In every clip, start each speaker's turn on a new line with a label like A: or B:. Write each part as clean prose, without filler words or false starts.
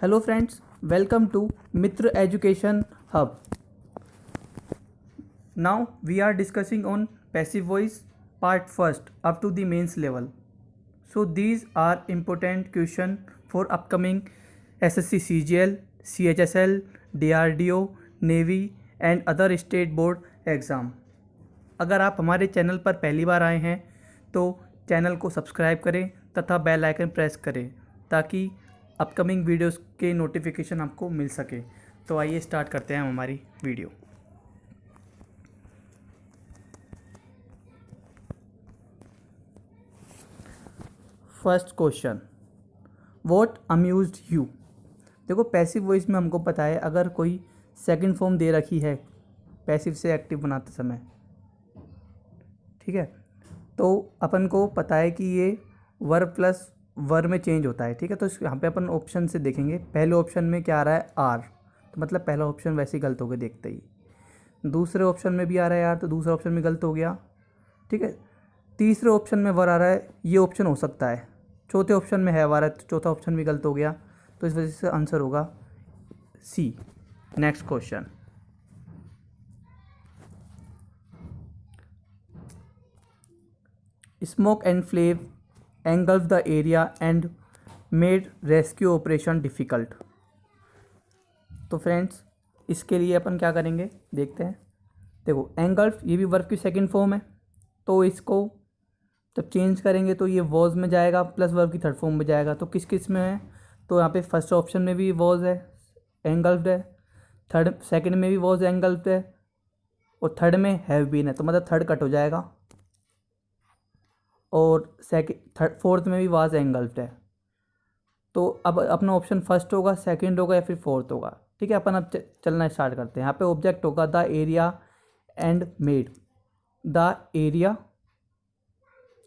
A: Hello friends, welcome to Mitra Education Hub. Now we are discussing on passive voice part first up to the mains level. So these are important question for upcoming SSC CGL, CHSL, DRDO, Navy and other state board exam. अगर आप हमारे channel पर पहली बार आए हैं तो channel को subscribe करें तथा बेल आइकन प्रेस करें ताकि अपकमिंग वीडियोस के नोटिफिकेशन आपको मिल सके। तो आइए स्टार्ट करते हैं हम हमारी video. First question, what amused you. देखो पैसिव वॉइस में हमको पता है अगर कोई सेकंड फॉर्म दे रखी है पैसिव से एक्टिव बनाते समय, ठीक है, तो अपन को पता है कि ये वर्ब प्लस वर्ब में चेंज होता है, ठीक है। तो यहाँ पे अपन ऑप्शन से देखेंगे, पहले ऑप्शन में क्या आ रहा है आर, तो मतलब पहला ऑप्शन वैसे ही गलत हो गया देखते ही। दूसरे ऑप्शन में भी आ रहा है आर, तो दूसरा ऑप्शन में गलत हो गया, ठीक है। तीसरे ऑप्शन में वर आ रहा है, ये ऑप्शन हो सकता है। चौथे ऑप्शन में है वर है, तो चौथा ऑप्शन भी गलत हो गया, तो इस वजह से आंसर होगा C. Next question, smoke and flame engulfed the area and made rescue operation difficult। तो फ्रेंड्स इसके लिए अपन क्या करेंगे देखते हैं। देखो engulf ये भी वर्ब की सेकंड फॉर्म है, तो इसको जब चेंज करेंगे तो ये वॉज में जाएगा प्लस वर्ब की थर्ड फॉर्म में जाएगा। तो किस किस में है, तो यहाँ पे फर्स्ट ऑप्शन में भी वॉज है engulfed है, थर्ड सेकंड में भी वॉज engulfed है और थर्ड में हैव बीन है, तो मतलब थर्ड कट हो जाएगा और थर्ड फोर्थ में भी वाज एंगल्फ्ड है। तो अब अपना ऑप्शन फर्स्ट होगा, सेकंड होगा या फिर फोर्थ होगा, ठीक है। अपन अब चलना स्टार्ट करते हैं। यहाँ पे ऑब्जेक्ट होगा the area and made the area,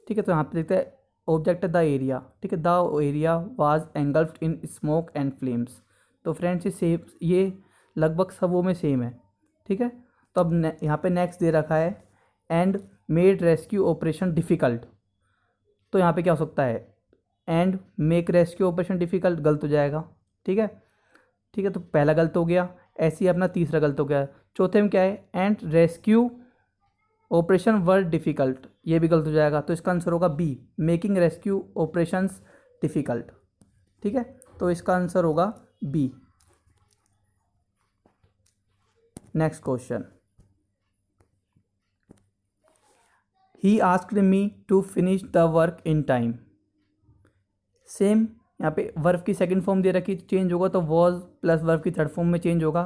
A: ठीक है। तो यहाँ पे देखते हैं ऑब्जेक्ट है द एरिया, ठीक है। The area was engulfed in smoke and flames. तो फ्रेंड्स ये सेम, ये लगभग सबों में सेम है, ठीक है। तो अब यहाँ पे नेक्स्ट दे रखा है and made rescue operation difficult. तो यहाँ पे क्या हो सकता है, and make rescue operation difficult गलत हो जाएगा, ठीक है, ठीक है। तो पहला गलत हो गया, ऐसे ही अपना तीसरा गलत हो गया। चौथे में क्या है, and rescue operation were difficult, ये भी गलत हो जाएगा। तो इसका आंसर होगा B, making rescue operations difficult, ठीक है। तो इसका आंसर होगा B. Next question, he asked me to finish the work in time. Same यहाँ पे वर्ब की सेकंड फॉर्म दे रखी, चेंज होगा तो वॉज प्लस वर्ब की थर्ड फॉर्म में चेंज होगा।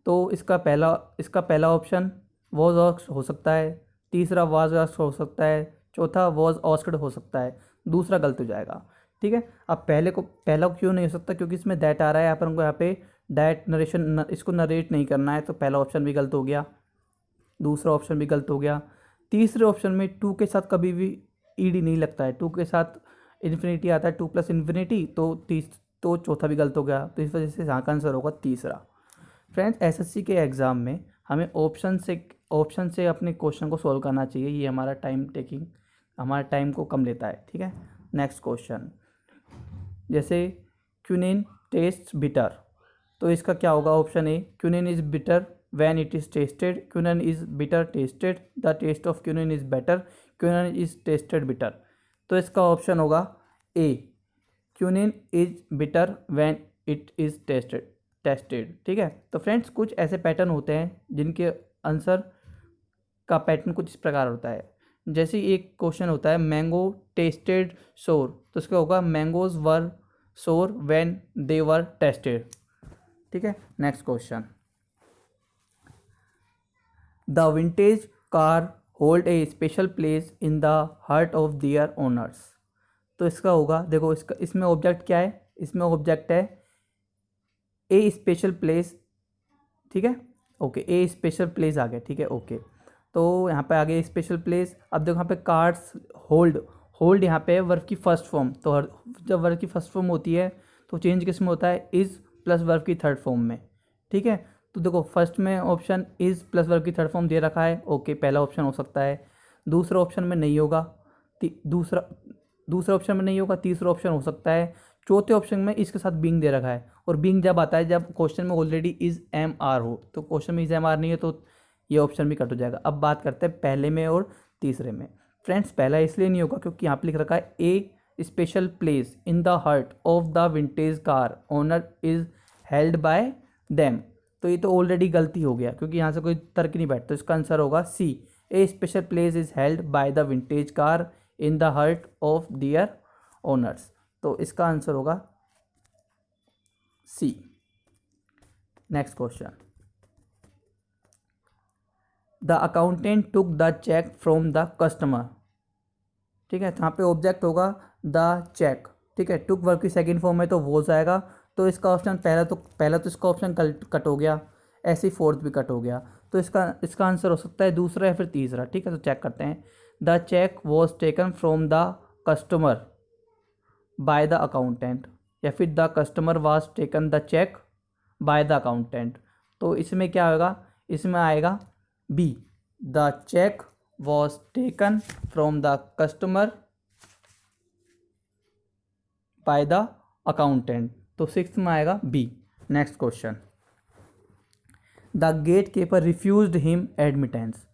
A: तो इसका पहला ऑप्शन वॉज आस्क्ड हो सकता है, तीसरा वाज आस्क्ड हो सकता है, चौथा वॉज आस्क्ड हो सकता है, दूसरा गलत हो जाएगा, ठीक है। अब पहला क्यों नहीं हो सकता, क्योंकि इसमें दैट आ रहा है, अपन को यहाँ पे दैट नरेशन इसको नरेट नहीं करना है, तो पहला ऑप्शन भी गलत हो गया, दूसरा ऑप्शन भी गलत हो गया। तीसरे ऑप्शन में टू के साथ कभी भी ईडी नहीं लगता है, टू के साथ इन्फिनिटी आता है, टू प्लस इन्फिनिटी, तो चौथा भी गलत हो गया। तो इस वजह से यहाँ का आंसर होगा तीसरा। फ्रेंड्स एसएससी के एग्ज़ाम में हमें ऑप्शन से अपने क्वेश्चन को सॉल्व करना चाहिए, ये हमारा हमारा टाइम को कम लेता है, ठीक है। नेक्स्ट क्वेश्चन, जैसे क्यूनिन टेस्ट बिटर, तो इसका क्या होगा, option A quinine is bitter when it is tasted, quinine is bitter tasted, the taste of quinine is better, quinine is tasted bitter। तो इसका ऑप्शन होगा ए, quinine is bitter when it is tested, ठीक है। तो friends कुछ ऐसे pattern होते हैं जिनके आंसर का पैटर्न कुछ इस प्रकार होता है। जैसे एक क्वेश्चन होता है मैंगो टेस्टेड सोर, तो इसका होगा मैंगोज वर सोर व्हेन दे वर टेस्टेड, ठीक है। Next question, the vintage car hold a special place in the heart of their owners. तो इसका होगा, देखो इसमें ऑब्जेक्ट क्या है, इसमें ऑब्जेक्ट है ए स्पेशल प्लेस, ठीक है, ओके, ए स्पेशल प्लेस आ गया, ठीक है, ओके। तो यहाँ पे आ गया स्पेशल प्लेस। अब देखो यहाँ पे कार्स होल्ड यहाँ पे वर्ब की फर्स्ट फॉर्म, तो जब वर्ब की फर्स्ट फॉर्म होती है तो चेंज किस में होता है, इज़ प्लस वर्ब की थर्ड फॉर्म में, ठीक है। तो देखो फर्स्ट में ऑप्शन इज़ प्लस वर्ब की थर्ड फॉर्म दे रखा है, ओके, पहला ऑप्शन हो सकता है। दूसरा ऑप्शन में नहीं होगा, दूसरा ऑप्शन में नहीं होगा, तीसरा ऑप्शन हो सकता है। चौथे ऑप्शन में इसके साथ बीइंग दे रखा है, और बीइंग जब आता है जब क्वेश्चन में ऑलरेडी इज एम आर हो, तो क्वेश्चन में इज एम आर नहीं है तो ये ऑप्शन भी कट हो जाएगा। अब बात करते हैं पहले में और तीसरे में। फ्रेंड्स पहला इसलिए नहीं होगा क्योंकि यहाँ पे लिख रखा है a special place in the heart of the vintage car owner is held by them, तो ये तो ऑलरेडी गलती हो गया क्योंकि यहाँ से कोई तर्क नहीं बैठता। तो इसका आंसर होगा C, a special place is held by the vintage car in the heart of their owners, तो इसका आंसर होगा C. Next question, the accountant took the cheque from the customer, ठीक है, तो यहाँ पे ऑब्जेक्ट होगा द चेक, ठीक है। टुक वर्ब की सेकंड फॉर्म में तो वॉज आएगा, तो इसका ऑप्शन पहला तो इसका ऑप्शन कट हो गया, ऐसे ही फोर्थ भी कट हो गया, तो इसका आंसर हो सकता है दूसरा या फिर तीसरा, ठीक है। तो चेक करते हैं, the check was taken from the customer by the accountant, या फिर the customer was taken the check by the accountant, तो इसमें क्या होगा, इसमें आएगा B, the check was taken from the customer by the accountant, तो सिक्स में आएगा B. Next question, the gate keeper refused him admittance,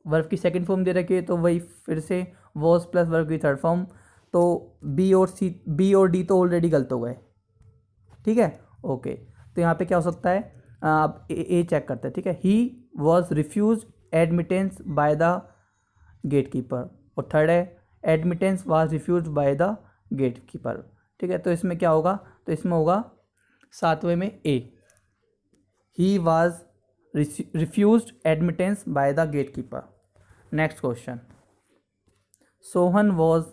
A: verb की सेकंड फॉर्म दे रखी है तो वही फिर से वॉज प्लस वर्ब की थर्ड फॉर्म, तो बी और डी तो ऑलरेडी गलत हो गए, ठीक है, ओके। तो यहाँ पे क्या हो सकता है, आप ए चेक करते हैं, ठीक है। He was refuse admittance by the gate keeper, और थर्ड है admittance was refuse by the gate keeper, ठीक है। तो इसमें क्या होगा, तो इसमें होगा सातवें में A, he was refuse admittance by the gate keeper. Next question, Sohan was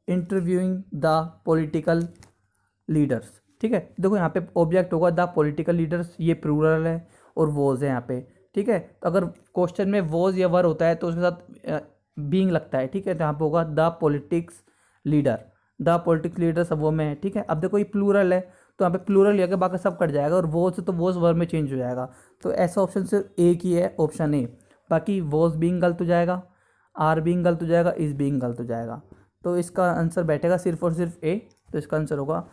A: interviewing the political leaders, ठीक है। देखो यहाँ पे ऑब्जेक्ट होगा द पॉलिटिकल लीडर्स, ये प्लूरल है और वॉज है यहाँ पे, ठीक है। तो अगर क्वेश्चन में वॉज या वर होता है तो उसके साथ बीइंग लगता है, ठीक है। तो यहाँ पे होगा the politics leader, the politics leader सब वो में है, ठीक है। अब देखो ये प्लूरल है तो यहाँ पे प्लूरल लिया बाकी सब कट जाएगा, और वॉज से तो वॉज वर्ब में चेंज हो जाएगा, तो ऐसा ऑप्शन सिर्फ एक ही है, ऑप्शन ए। बाकी वॉज बीइंग गलत हो जाएगा, आर बीइंग गलत हो जाएगा, इज बीइंग गलत हो जाएगा, तो इसका आंसर बैठेगा सिर्फ और सिर्फ ए, तो इसका आंसर होगा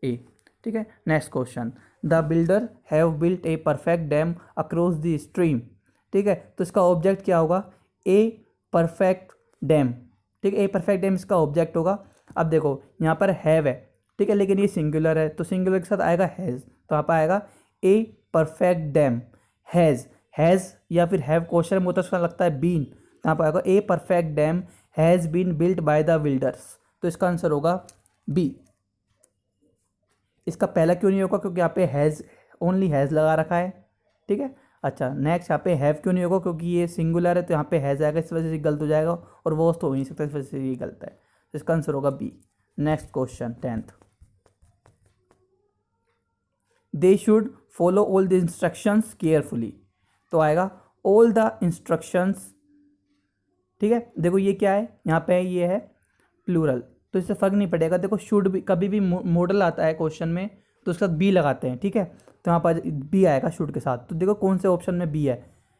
A: ए, ठीक है। Next question, the builder have built A perfect dam across the stream, ठीक है। तो इसका ऑब्जेक्ट क्या होगा, ए परफेक्ट डैम, ठीक है, ए परफेक्ट डैम इसका ऑब्जेक्ट होगा। अब देखो यहाँ पर हैव है, ठीक है, लेकिन ये सिंगुलर है तो सिंगुलर के साथ आएगा हैज़, तो यहाँ पर आएगा ए परफेक्ट डैम हैज़ या फिर हैव क्वेश्चन में होता है, उसका लगता है बीन, तो यहाँ पर आएगा a perfect dam has been built by the builders, तो इसका आंसर होगा बी। इसका पहला क्यों नहीं होगा, क्योंकि यहाँ पे हैज़ ओनली हैज़ लगा रखा है, ठीक है। अच्छा नेक्स्ट, यहाँ पे हैव क्यों नहीं होगा, क्योंकि ये सिंगुलर है तो यहाँ पे हैज़ आएगा, इस वजह से गलत हो जाएगा, और वो तो हो नहीं सकता, इस वजह से ये गलत है, इसका आंसर होगा B. Next question 10th, they should follow all the instructions carefully, तो आएगा ऑल द इंस्ट्रक्शंस, ठीक है। देखो ये क्या है, यहाँ पे ये है प्लूरल, तो इससे फ़र्क नहीं पड़ेगा। देखो शुड भी कभी भी मॉडल आता है क्वेश्चन में तो उसके साथ बी लगाते हैं, ठीक है, तो यहाँ पर बी आएगा शुड के साथ, तो देखो कौन से ऑप्शन में बी है,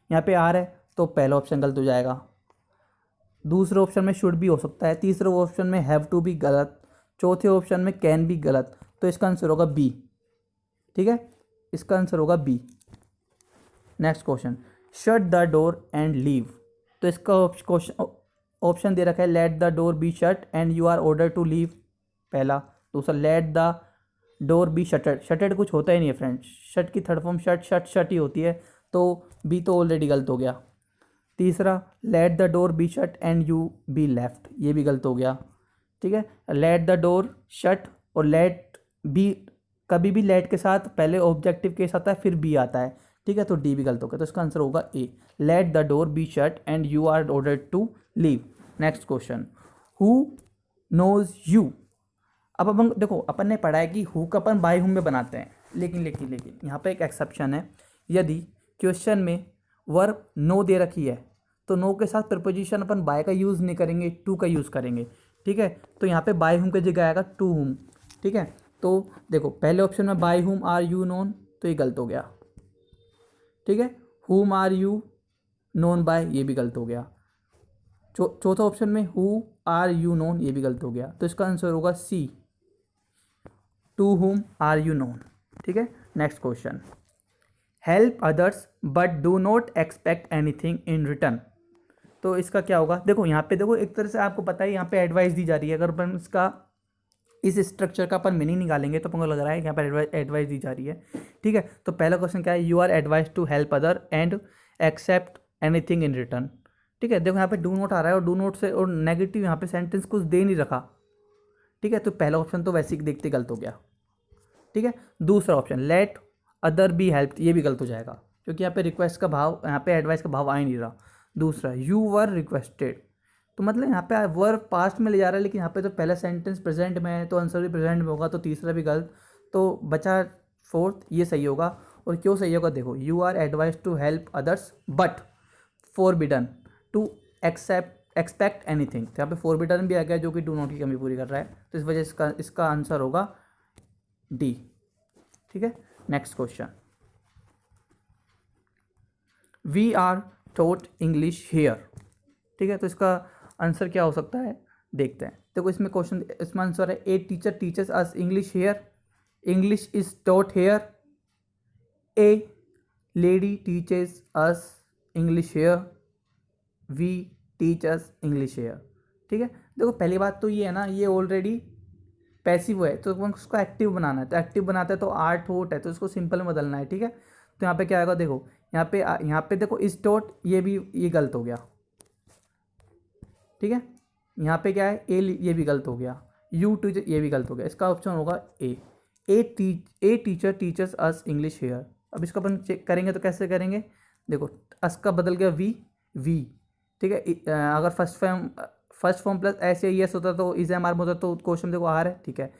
A: यहाँ पे आर है तो पहला ऑप्शन गलत हो जाएगा, दूसरे ऑप्शन में शुड भी हो सकता है, तीसरे ऑप्शन में हैव टू भी गलत, चौथे ऑप्शन में कैन भी गलत, तो इसका आंसर होगा बी, ठीक है, इसका आंसर होगा B. Next question, shut the door and leave, तो इसका क्वेश्चन ऑप्शन दे रखा है let the door be shut and you are order to leave, पहला। दूसरा let the door be shutted, shutted कुछ होता ही नहीं है फ्रेंड्स, शट की थर्ड फॉर्म शट ही होती है, तो बी तो ऑलरेडी गलत हो गया। तीसरा late the door be shut and you be left, ये भी गलत हो गया, ठीक है। लेट द डोर शट और लेट बी, कभी भी लेट के साथ पहले ऑब्जेक्टिव केस आता है फिर बी आता है, ठीक है, तो डी भी गलत हो गया, तो इसका आंसर होगा A, let the door be shut and you are order to leave. Next question, who knows you, अब अपन देखो अपन ने पढ़ा है कि हु का अपन बाय हुम में बनाते हैं, लेकिन यहाँ पे एक एक्सेप्शन है, यदि क्वेश्चन में वर्ब नो दे रखी है तो नो के साथ प्रपोजिशन अपन बाय का यूज़ नहीं करेंगे, टू का यूज़ करेंगे, ठीक है। तो यहाँ पे बाय हुम की जगह आएगा टू हुम, ठीक है। तो देखो पहले ऑप्शन में by whom are you known, तो ये गलत हो गया, ठीक है। हुम आर यू नोन बाय, ये भी गलत हो गया। चौथा ऑप्शन में हु आर यू नोन, ये भी गलत हो गया, तो इसका आंसर होगा C, to whom are you known. ठीक है, next question, help others but do not expect anything in return. तो इसका क्या होगा, देखो यहाँ पे देखो एक तरह से आपको पता है यहाँ पे एडवाइस दी जा रही है। अगर अपन इसका इस स्ट्रक्चर का अपन मीनिंग निकालेंगे तो अपन को लग रहा है यहाँ पर एडवाइस दी जा रही है। ठीक है, तो पहला क्वेश्चन क्या है, you are advise to help other and accept anything in return. ठीक है, देखो यहाँ पे डू नॉट आ रहा है और डू नॉट से और नेगेटिव यहाँ पे सेंटेंस कुछ दे नहीं रखा। ठीक है, तो पहला ऑप्शन तो वैसे ही देखते गलत हो गया। ठीक है, दूसरा option let other B help, ये भी गलत हो जाएगा क्योंकि यहाँ पे रिक्वेस्ट का भाव, यहाँ पे एडवाइस का भाव आ ही नहीं रहा। दूसरा यू वर रिक्वेस्टेड, तो मतलब यहाँ पे वर पास्ट में ले जा रहा है लेकिन यहाँ पे तो पहला सेंटेंस प्रेजेंट में है तो आंसर भी प्रेजेंट में होगा, तो तीसरा भी गलत, तो बचा फोर्थ, ये सही होगा। और क्यों सही होगा, देखो you are advise to help others but forbidden to expect anything, तो यहाँ पे फॉरबिडन भी आ गया जो कि डू नॉट की कमी पूरी कर रहा है, तो इस वजह से इसका आंसर होगा डी। ठीक है, next question, we are taught English here. ठीक है, तो इसका आंसर क्या हो सकता है, देखते हैं। देखो इसमें क्वेश्चन, इसमें आंसर है a teacher teachers us English here, English is taught here, a lady teachers us English here, we teachers English here. ठीक है, देखो पहली बात तो ये है ना, ये ऑलरेडी पैसिव है तो उसको एक्टिव बनाना है, तो एक्टिव बनाता है तो आर टॉट है तो उसको सिंपल में बदलना है। ठीक है, तो यहाँ पे क्या आएगा, देखो यहाँ पे देखो इस टॉट, ये गलत हो गया। ठीक है, यहाँ पे क्या है, ये भी गलत हो गया, यू टीचर ये भी गलत हो गया, इसका ऑप्शन होगा a teacher teachers us English here. अब इसको अपन चेक करेंगे तो कैसे करेंगे, देखो अस का बदल गया वी। ठीक है, अगर फर्स्ट फॉर्म प्लस ऐसे यस होता तो इज एम आर में होता तो क्वेश्चन देखो आर है। ठीक है,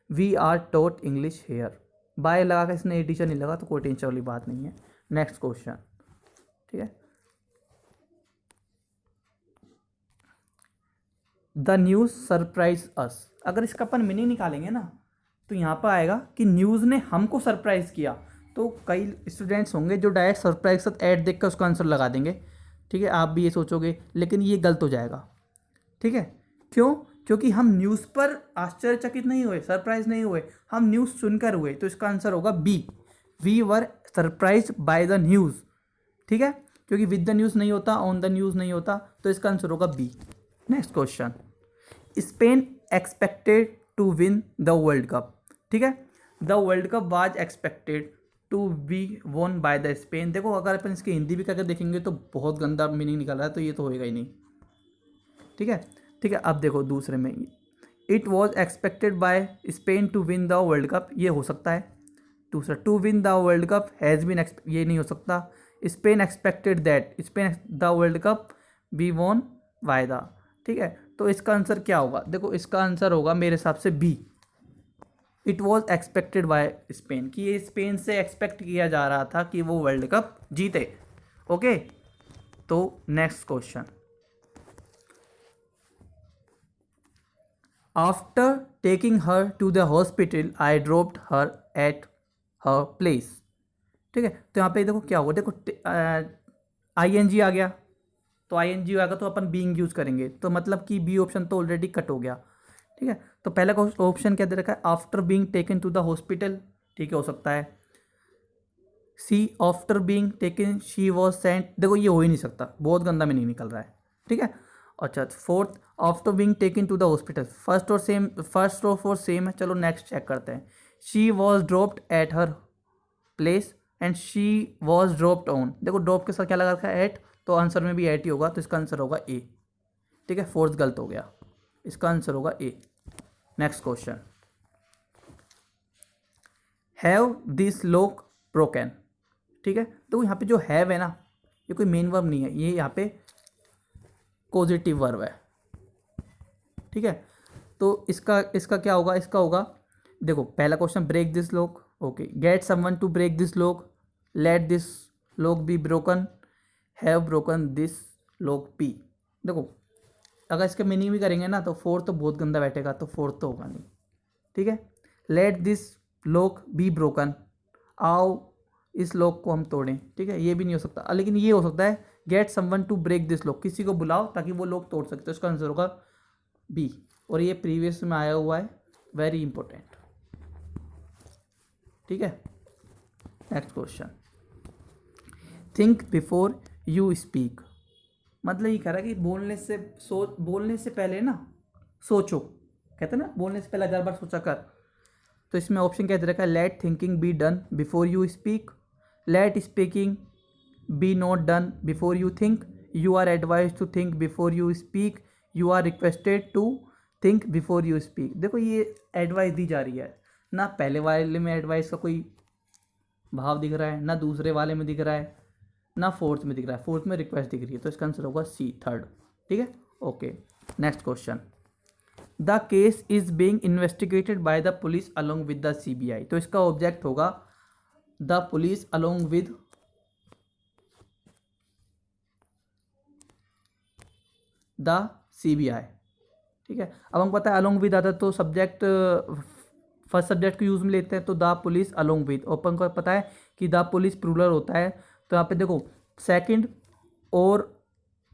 A: we are taught English here, by लगा कर इसने ए टीचर नहीं लगा तो कोई टेंशन वाली बात नहीं है। नेक्स्ट क्वेश्चन, ठीक है, द न्यूज़ सरप्राइज अस। अगर इसका अपन मीनिंग निकालेंगे ना तो यहाँ पर आएगा कि न्यूज़ ने हमको सरप्राइज़ किया, तो कई स्टूडेंट्स होंगे जो डायरेक्ट सरप्राइज के साथ ऐड देख कर उसका आंसर लगा देंगे। ठीक है, आप भी ये सोचोगे लेकिन ये गलत हो जाएगा। ठीक है, क्यों, क्योंकि हम न्यूज़ पर आश्चर्यचकित नहीं हुए, सरप्राइज नहीं हुए, हम न्यूज़ सुनकर हुए, तो इसका आंसर होगा B, we were surprise by the news. ठीक है, क्योंकि विद द न्यूज़ नहीं होता, ऑन द न्यूज़ नहीं होता, तो इसका आंसर होगा B. Next question, Spain expected to win the world cup. ठीक है, the world cup was expected to be won by the Spain. देखो अगर अपन इसकी हिंदी भी करके देखेंगे तो बहुत गंदा मीनिंग निकल रहा है, तो ये तो होएगा ही नहीं। ठीक है, ठीक है, अब देखो दूसरे में, it was expected by Spain to win the world cup, ये हो सकता है। दूसरा, to win the world cup has been, ये नहीं हो सकता। Spain expected that Spain the world cup be won by the. ठीक है, तो इसका आंसर क्या होगा, देखो इसका आंसर होगा मेरे हिसाब से B, it was expected by Spain, कि ये स्पेन से एक्सपेक्ट किया जा रहा था कि वो वर्ल्ड कप जीते। ओके, तो next question, after taking her to the hospital I dropped her at her place. ठीक है, तो यहाँ पे देखो क्या होगा, देखो आई एन जी आ गया, तो आई एन जी आ गया तो अपन बीइंग यूज़ करेंगे, तो मतलब कि बी ऑप्शन तो ऑलरेडी कट हो गया। ठीक है, तो पहला ऑप्शन क्या दे रखा है, after being taken to the hospital. ठीक है, हो सकता है। C, after being taken she was sent, देखो ये हो ही नहीं सकता, बहुत गंदा में नहीं निकल रहा है। ठीक है, अच्छा fourth, after being taken to the hospital, first और फोर्थ सेम है, चलो नेक्स्ट चेक करते हैं। She was dropped at her place and she was dropped on, देखो ड्रॉप के साथ क्या लगा रखा है, एट, तो आंसर में भी एट ही होगा, तो इसका आंसर होगा ए। ठीक है, फोर्थ गलत हो गया, इसका आंसर होगा A. Next question, have this lock broken. ठीक है, तो यहाँ पे जो हैव है ना, ये कोई मेन वर्ब नहीं है, ये यहाँ पे पॉजिटिव वर्ब है। ठीक है, तो इसका क्या होगा, इसका होगा, देखो पहला question, break this lock, okay, get someone to break this lock, let this lock be broken, have broken this lock B. देखो अगर इसके मीनिंग भी करेंगे ना तो फोर्थ तो बहुत गंदा बैठेगा, तो फोर्थ तो होगा नहीं। ठीक है, late this lock be broken, आओ इस लॉक को हम तोड़ें। ठीक है, ये भी नहीं हो सकता, लेकिन ये हो सकता है, get someone to break this lock, किसी को बुलाओ ताकि वो लोग तोड़ सकते हो, इसका आंसर होगा बी, और ये प्रीवियस में आया हुआ है, वेरी इंपॉर्टेंट। ठीक है। Next question, think before you speak, मतलब ये कह रहा है कि बोलने से पहले ना सोचो, कहते हैं ना बोलने से पहले 1000 बार सोचा कर। तो इसमें ऑप्शन क्या दे रखा है, let thinking be done before you speak, let speaking be not done before you think, you are advise to think before you speak, you are requested to think before you speak. देखो ये advice दी जा रही है ना, पहले वाले में advice का कोई भाव दिख रहा है, ना दूसरे वाले में दिख रहा है, ना फोर्थ में दिख रहा है, फोर्थ में रिक्वेस्ट दिख रही है, तो इसका आंसर होगा सी, थर्ड। ठीक है, okay. Next question, the case is being investigated by the police along with the CBI, तो इसका ऑब्जेक्ट होगा the police along with the CBI. ठीक है, अब हमको पता है अलोंग विद आता तो सब्जेक्ट फर्स्ट सब्जेक्ट को यूज में लेते हैं, तो द पुलिस अलोंग विद, अपन को पता है कि द पुलिस प्लूरल होता है, तो यहाँ पे देखो सेकंड और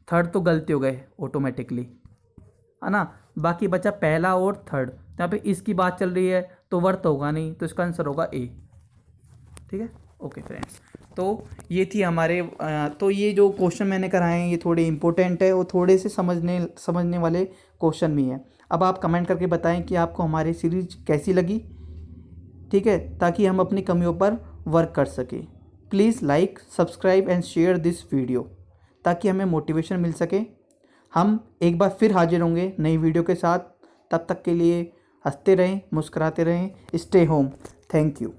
A: थर्ड तो गलती हो गए ऑटोमेटिकली, है ना, बाकी बचा पहला और थर्ड, तो यहाँ पे इसकी बात चल रही है तो वर्थ होगा नहीं, तो इसका आंसर होगा ए। ठीक है, ओके फ्रेंड्स, तो ये थी हमारे तो ये जो क्वेश्चन मैंने कराए हैं ये थोड़े इंपॉर्टेंट है और थोड़े से समझने वाले क्वेश्चन भी हैं। अब आप कमेंट करके बताएं कि आपको हमारी सीरीज कैसी लगी, ठीक है, ताकि हम अपनी कमियों पर वर्क कर सकें। Please like, subscribe and share this video, ताकि हमें मोटिवेशन मिल सके। हम एक बार फिर हाजिर होंगे नई वीडियो के साथ, तब तक के लिए हंसते रहें, मुस्कुराते रहें, स्टे होम। Thank you.